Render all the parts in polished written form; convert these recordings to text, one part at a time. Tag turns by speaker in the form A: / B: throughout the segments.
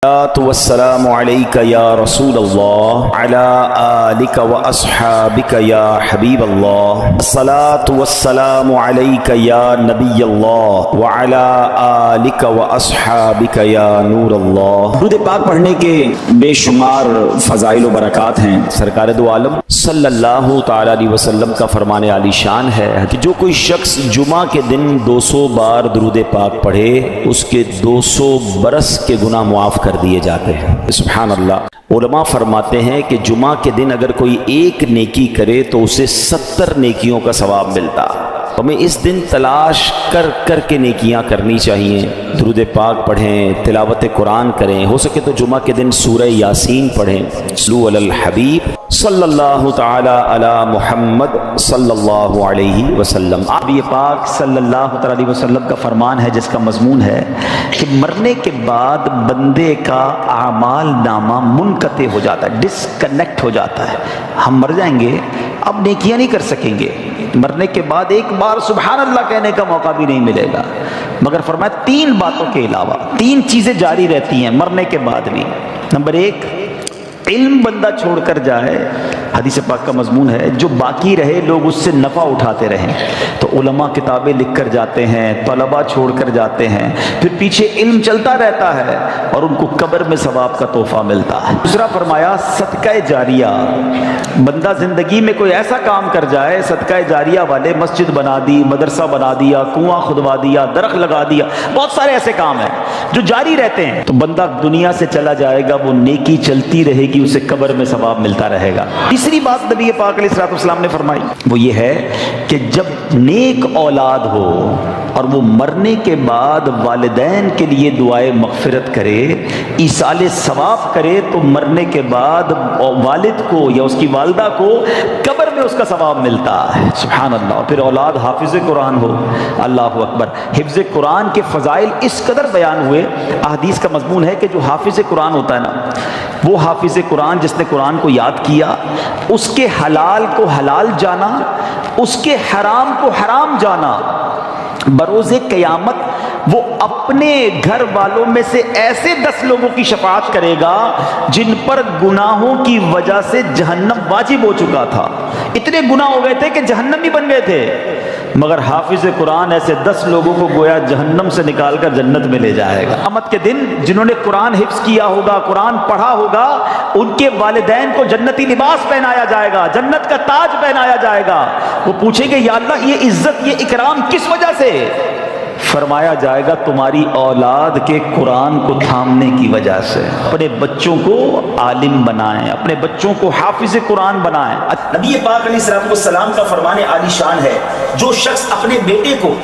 A: والسلام عليك يا رسول الله على آلك وأصحابك يا حبيب الله الصلاة والسلام عليك يا نبي الله وعلى آلك وأصحابك يا نور الله۔
B: درود پاک پڑھنے کے بے شمار فضائل و برکات ہیں۔
A: سرکار دو عالم صلی اللہ تعالی علیہ وسلم کا فرمان عالی شان ہے کہ جو کوئی شخص جمعہ کے دن 200 بار درود پاک پڑھے اس کے 200 برس کے گناہ معاف کر دیے جاتے ہیں۔ سبحان اللہ۔ علماء فرماتے ہیں کہ جمعہ کے دن اگر کوئی ایک نیکی کرے تو اسے 70 نیکیوں کا ثواب ملتا۔ ہمیں اس دن تلاش کر کے نیکیاں کرنی چاہیے، درود پاک پڑھیں، تلاوت قرآن کریں، ہو سکے تو جمعہ کے دن سورہ یاسین پڑھیں۔ صلو علی الحبیب صلی اللہ تعالی علی محمد صلی اللہ علیہ وسلم۔
B: نبی پاک صلی اللہ تعالی علیہ وسلم کا فرمان ہے جس کا مضمون ہے کہ مرنے کے بعد بندے کا اعمال نامہ منقطع ہو جاتا ہے، ڈسکنیکٹ ہو جاتا ہے۔ ہم مر جائیں گے، اب نیکیاں نہیں کر سکیں گے، مرنے کے بعد ایک بار سبحان اللہ کہنے کا موقع بھی نہیں ملے گا، مگر فرمایا 3 باتوں کے علاوہ 3 چیزیں جاری رہتی ہیں مرنے کے بعد بھی۔ نمبر 1، علم بندہ چھوڑ کر جائے، حدیث پاک کا مضمون ہے جو باقی رہے لوگ اس سے نفع اٹھاتے رہیں، تو علماء کتابیں لکھ کر جاتے ہیں، طلباء چھوڑ کر جاتے ہیں، پھر پیچھے علم چلتا رہتا ہے اور ان کو قبر میں ثواب کا تحفہ ملتا ہے۔ دوسرا فرمایا صدقہ جاریہ، بندہ زندگی میں کوئی ایسا کام کر جائے، صدقہ جاریہ والے مسجد بنا دی، مدرسہ بنا دیا، کنواں کھدوا دیا، درخت لگا دیا، بہت سارے ایسے کام ہیں جو جاری رہتے ہیں، تو بندہ دنیا سے چلا جائے گا، وہ نیکی چلتی رہے گی، اسے قبر میں ثواب ملتا رہے گا۔ تیسری بات نبی پاک علیہ السلام نے فرمائی وہ یہ ہے کہ جب نیک اولاد ہو اور وہ مرنے کے بعد والدین کے لیے دعائے مغفرت کرے، ایصال ثواب کرے، تو مرنے کے بعد والد کو یا اس کی والدہ کو قبر میں اس کا ثواب ملتا ہے۔ سبحان اللہ۔ پھر اولاد حافظ قرآن ہو، اللہ اکبر۔ حفظ قرآن کے فضائل اس قدر بیان ہوئے، احادیث کا مضمون ہے کہ جو حافظ قرآن ہوتا ہے نا، وہ حافظ قرآن جس نے قرآن کو یاد کیا، اس کے حلال کو حلال جانا، اس کے حرام کو حرام جانا، بروز قیامت وہ اپنے گھر والوں میں سے ایسے 10 لوگوں کی شفاعت کرے گا جن پر گناہوں کی وجہ سے جہنم واجب ہو چکا تھا، اتنے گناہ ہو گئے تھے کہ جہنمی بن گئے تھے، مگر حافظ قرآن ایسے 10 لوگوں کو گویا جہنم سے نکال کر جنت میں لے جائے گا۔ قیامت کے دن جنہوں نے قرآن حفظ کیا ہوگا، قرآن پڑھا ہوگا، ان کے والدین کو جنتی لباس پہنایا جائے گا، جنت کا تاج پہنایا جائے گا۔ وہ پوچھیں گے یا اللہ یہ عزت، یہ اکرام کس وجہ سے؟ فرمایا جائے گا تمہاری اولاد کے قرآن کو تھامنے کی وجہ سے۔ اپنے بچوں کو عالم بنائیں، اپنے بچوں کو حافظ قرآن بنائیں۔
C: نبی پاک علیہ السلام کا فرمان عالی شان ہے جو شخص اپنے بیٹے کو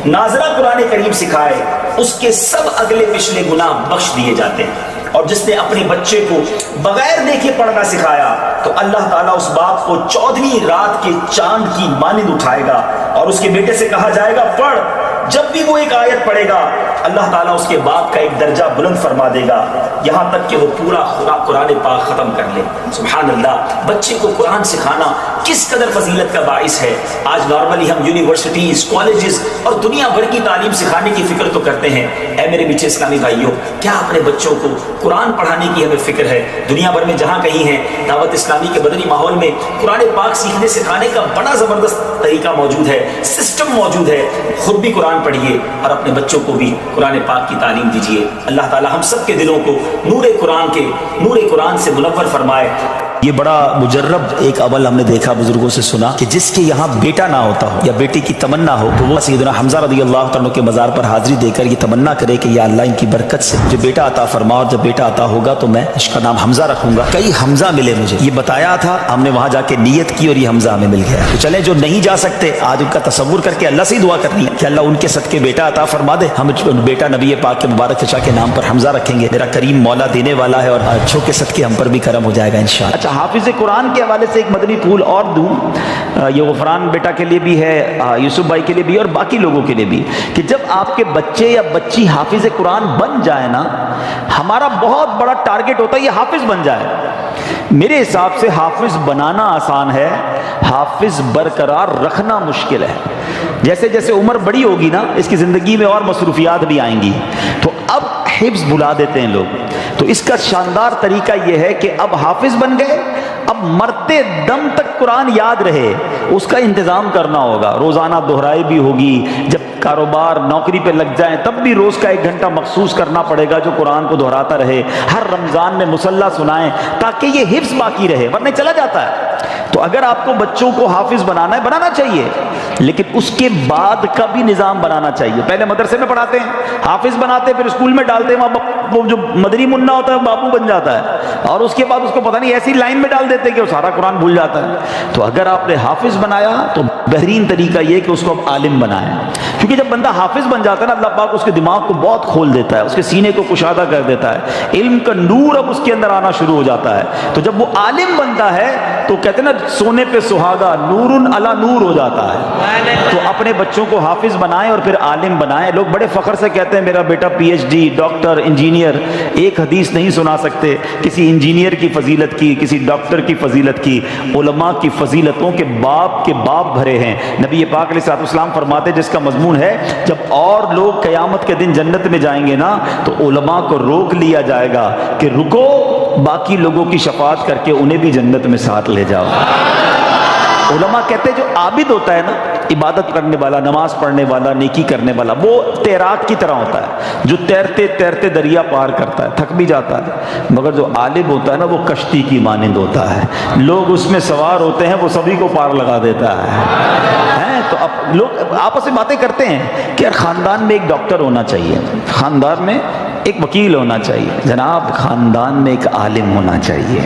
C: ناظرہ قرآن کریم سکھائے اس کے سب اگلے پچھلے گناہ بخش دیے جاتے ہیں، اور جس نے اپنے بچے کو بغیر دیکھے پڑھنا سکھایا تو اللہ تعالیٰ اس باپ کو 14ویں رات کے چاند کی مانند اٹھائے گا اور اس کے بیٹے سے کہا جائے گا پڑھ، جب بھی وہ ایک آیت پڑھے گا اللہ تعالیٰ اس کے باپ کا ایک درجہ بلند فرما دے گا، یہاں تک کہ وہ پورا قرآن پاک ختم کر لے۔ سبحان اللہ۔ بچے کو قرآن سکھانا کس قدر فضیلت کا باعث ہے۔ آج نارملی ہم یونیورسٹیز، کالجز اور دنیا بھر کی تعلیم سکھانے کی فکر تو کرتے ہیں، اے میرے میٹھے اسلامی بھائیوں، کیا اپنے بچوں کو قرآن پڑھانے کی ہمیں فکر ہے؟ دنیا بھر میں جہاں کہیں ہیں دعوت اسلامی کے مدنی ماحول میں قرآن پاک سیکھنے سکھانے کا بڑا زبردست طریقہ موجود ہے، سسٹم موجود ہے۔ خود بھی قرآن پڑھیے اور اپنے بچوں کو بھی قرآن پاک کی تعلیم دیجیے۔ اللہ تعالی ہم سب کے دلوں کو نور قرآن سے منور فرمائے۔
B: یہ بڑا مجرب ایک عمل ہم نے دیکھا، بزرگوں سے سنا کہ جس کے یہاں بیٹا نہ ہوتا ہو یا بیٹی کی تمنا ہو تو وہ سیدنا حمزہ رضی اللہ تعالیٰ کے مزار پر حاضری دے کر یہ تمنا کرے کہ یا اللہ ان کی برکت سے مجھے بیٹا عطا فرما، اور جب بیٹا عطا ہوگا تو میں اس کا نام حمزہ رکھوں گا۔ کئی حمزہ ملے مجھے، یہ بتایا تھا، ہم نے وہاں جا کے نیت کی اور یہ حمزہ ہمیں مل گیا۔ تو چلیں جو نہیں جا سکتے آج ان کا تصور کر کے اللہ سے دعا کرنی ہے کہ اللہ ان کے صدقے بیٹا عطا فرما دے، ہم بیٹا نبی پاک کے مبارک چچا کے نام پر حمزہ رکھیں گے۔ میرا کریم مولا دینے والا ہے اور اچھوں کے صدقے ہم پر بھی کرم ہو جائے گا انشاءاللہ۔
A: اچھا، حافظ قرآن کے حوالے سے ایک مدنی پھول اور دوں، یہ غفران بیٹا کے لیے بھی ہے، یوسف بھائی کے لیے بھی اور باقی لوگوں کے لیے بھی، کہ جب آپ کے بچے یا بچی حافظ قرآن بن جائے نا، ہمارا بہت بڑا ٹارگٹ ہوتا ہے یہ حافظ بن جائے۔ میرے حساب سے حافظ بنانا آسان ہے، حافظ برقرار رکھنا مشکل ہے۔ جیسے جیسے عمر بڑی ہوگی نا، اس کی زندگی میں اور مصروفیات بھی آئیں گی، تو اب حفظ بھلا دیتے ہیں لوگ،
B: تو اس کا شاندار طریقہ یہ ہے کہ اب حافظ بن گئے، اب مرتے دم تک قرآن یاد رہے اس کا انتظام کرنا ہوگا، روزانہ دہرائی بھی ہوگی، جب کاروبار نوکری پہ لگ جائیں تب بھی روز کا 1 گھنٹہ مخصوص کرنا پڑے گا جو قرآن کو دہراتا رہے، ہر رمضان میں مصلی سنائیں تاکہ یہ حفظ باقی رہے، ورنہ چلا جاتا ہے۔ تو اگر آپ کو بچوں کو حافظ بنانا ہے بنانا چاہیے، لیکن اس کے بعد کا بھی نظام بنانا چاہیے۔ پہلے مدرسے میں پڑھاتے ہیں، حافظ بناتے ہیں، پھر اسکول میں ڈالتے ہیں، وہ جو مدری منا ہوتا ہے باپو بن جاتا ہے، اور اس کے بعد اس کو پتہ نہیں ایسی لائن میں ڈال دیتے ہیں کہ وہ سارا قرآن بھول جاتا ہے۔ تو اگر آپ نے حافظ بنایا تو بہترین طریقہ یہ کہ اس کو اب عالم بنائیں، کیونکہ جب بندہ حافظ بن جاتا ہے نا اللہ پاک اس کے دماغ کو بہت کھول دیتا ہے، اس کے سینے کو کشادہ کر دیتا ہے، علم کا نور اب اس کے اندر آنا شروع ہو جاتا ہے۔ تو جب وہ عالم بنتا ہے تو کہتے ہیں نا سونے پہ سہاگا، نور علی نور ہو جاتا ہے۔ تو اپنے بچوں کو حافظ بنائیں اور پھر عالم بنائیں۔ لوگ بڑے فخر سے کہتے ہیں میرا بیٹا P H D, doctor, engineer, ایک حدیث نہیں سنا سکتے کسی انجینئر کی فضیلت کی، کسی ڈاکٹر کی فضیلت کی۔ علماء کی فضیلتوں کے باپ بھرے ہیں۔ نبی پاک علیہ الصلوۃ والسلام فرماتے جس کا مضمون ہے جب اور لوگ قیامت کے دن جنت میں جائیں گے نا تو علماء کو روک لیا جائے گا کہ رکو، باقی لوگوں کی شفاعت کر کے انہیں بھی جنت میں ساتھ لے جاؤ۔ علماء کہتے ہیں جو عابد ہوتا ہے نا، عبادت کرنے والا، نماز پڑھنے والا، نیکی کرنے والا، وہ تیراک کی طرح ہوتا ہے جو تیرتے تیرتے دریا پار کرتا ہے، تھک بھی جاتا ہے، مگر جو عالم ہوتا ہے نا وہ کشتی کی مانند ہوتا ہے، لوگ اس میں سوار ہوتے ہیں وہ سبھی کو پار لگا دیتا ہے۔ تو اب لوگ آپس میں باتیں کرتے ہیں کہ یار خاندان میں ایک ڈاکٹر ہونا چاہیے، خاندان میں ایک وکیل ہونا چاہیے، جناب خاندان میں ایک عالم ہونا چاہیے،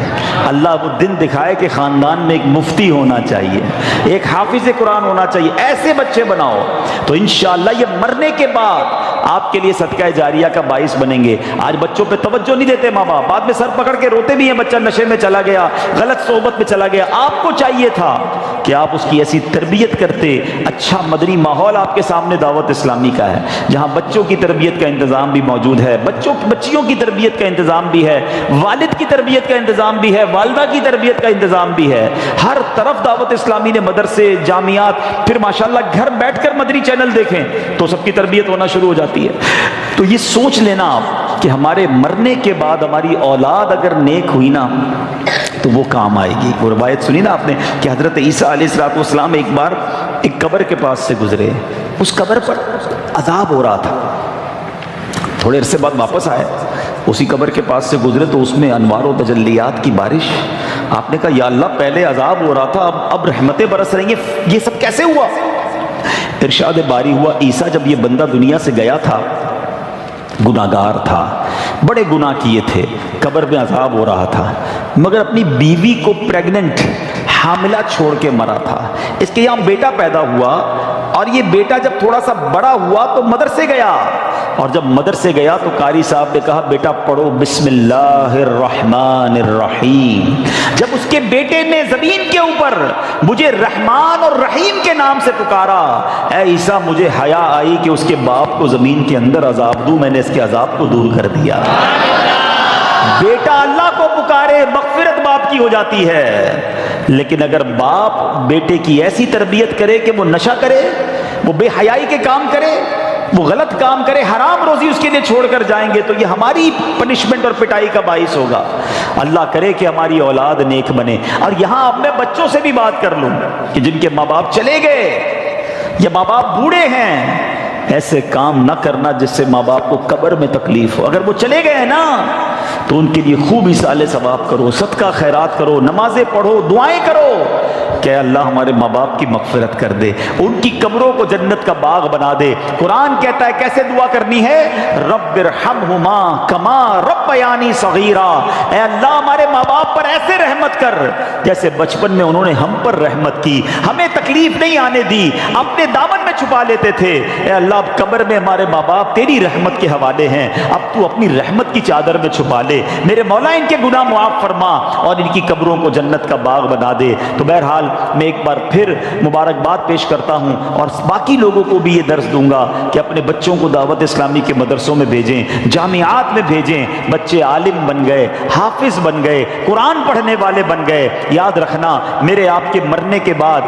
B: اللہ وہ دن دکھائے کہ خاندان میں ایک مفتی ہونا چاہیے، ایک حافظ قرآن ہونا چاہیے۔ ایسے بچے بناؤ تو انشاءاللہ یہ مرنے کے بعد آپ کے لیے صدقہ جاریہ کا باعث بنیں گے۔ آج بچوں پہ توجہ نہیں دیتے ماں باپ، بعد میں سر پکڑ کے روتے بھی ہیں بچہ نشے میں چلا گیا، غلط صحبت میں چلا گیا۔ آپ کو چاہیے تھا کہ آپ اس کی ایسی تربیت کرتے، اچھا مدنی ماحول آپ کے سامنے دعوت اسلامی کا ہے جہاں بچوں کی تربیت کا انتظام بھی موجود ہے، بچیوں کی تربیت کا انتظام بھی ہے، والد کی تربیت کا انتظام بھی ہے، والدہ کی تربیت کا انتظام بھی ہے۔ ہر طرف دعوت اسلامی نے مدرسے، جامعات، پھر ماشاءاللہ گھر بیٹھ کر مدنی چینل دیکھیں تو سب کی تربیت ہونا شروع ہو جاتی ہے۔ تو یہ سوچ لینا آپ کہ ہمارے مرنے کے بعد ہماری اولاد اگر نیک ہوئی نا تو وہ کام آئے گی۔ وہ روایت سنی نا آپ نے کہ حضرت عیسیٰ علیہ السلام ایک بار ایک قبر کے پاس سے گزرے، اس قبر پر عذاب ہو رہا تھا، تھوڑے عرصے بعد واپس آئے، اسی قبر کے پاس سے گزرے تو اس میں انوار و تجلیات کی بارش۔ آپ نے کہا یا اللہ پہلے عذاب ہو رہا تھا اب رحمتیں برس رہی ہیں، یہ سب کیسے ہوا؟ ارشاد باری ہوا عیسیٰ جب یہ بندہ دنیا سے گیا تھا گناہگار تھا، بڑے گناہ کیے تھے، قبر میں عذاب ہو رہا تھا، مگر اپنی بیوی کو پریگننٹ حاملہ چھوڑ کے مرا تھا۔ اس کے یہاں بیٹا پیدا ہوا اور یہ بیٹا جب تھوڑا سا بڑا ہوا تو مدرسے گیا، اور جب مدرسے گیا تو قاری صاحب نے کہا بیٹا پڑھو بسم اللہ الرحمن الرحیم۔ جب اس کے بیٹے نے زمین کے اوپر مجھے رحمان اور رحیم کے نام سے پکارا، اے عیسیٰ مجھے حیا آئی کہ اس کے باپ کو زمین کے اندر عذاب دوں، میں نے اس کے عذاب کو دور کر دیا۔ بیٹا اللہ کو پکارے مغفرت باپ کی ہو جاتی ہے، لیکن اگر باپ بیٹے کی ایسی تربیت کرے کہ وہ نشہ کرے، وہ بے حیائی کے کام کرے، وہ غلط کام کرے، حرام روزی اس کے لیے چھوڑ کر جائیں گے تو یہ ہماری پنشمنٹ اور پٹائی کا باعث ہوگا۔ اللہ کرے کہ ہماری اولاد نیک بنے۔ اور یہاں اب میں بچوں سے بھی بات کر لوں کہ جن کے ماں باپ چلے گئے یا ماں باپ بوڑھے ہیں، ایسے کام نہ کرنا جس سے ماں باپ کو قبر میں تکلیف ہو۔ اگر وہ چلے گئے نا تو ان کے لیے خوب ایصال ثواب کرو، صدقہ خیرات کرو، نمازیں پڑھو، دعائیں کرو کہ اللہ ہمارے ماں باپ کی مغفرت کر دے، ان کی قبروں کو جنت کا باغ بنا دے۔ قرآن کہتا ہے کیسے دعا کرنی ہے؟ رب ارحمہما کما ربیانی صغیرا، اے اللہ ہمارے ماں باپ پر ایسے رحمت کر جیسے بچپن میں انہوں نے ہم پر رحمت کی، ہمیں تکلیف نہیں آنے دی، اپنے دامن میں چھپا لیتے تھے۔ اے اللہ اب قبر میں ہمارے ماں باپ تیری رحمت کے حوالے ہیں، اب تو اپنی رحمت کی چادر میں چھپا لے، میرے مولا ان کے گناہ معاف فرما اور ان کی قبروں کو جنت کا باغ بنا دے۔ تو بہرحال میں ایک بار پھر مبارکباد پیش کرتا ہوں اور باقی لوگوں کو بھی یہ درس دوں گا کہ اپنے بچوں کو دعوت اسلامی کے مدرسوں میں بھیجیں، جامعات میں بھیجیں، بچے عالم بن گئے، حافظ بن گئے، قرآن پڑھنے والے بن گئے۔ یاد رکھنا میرے آپ کے مرنے کے بعد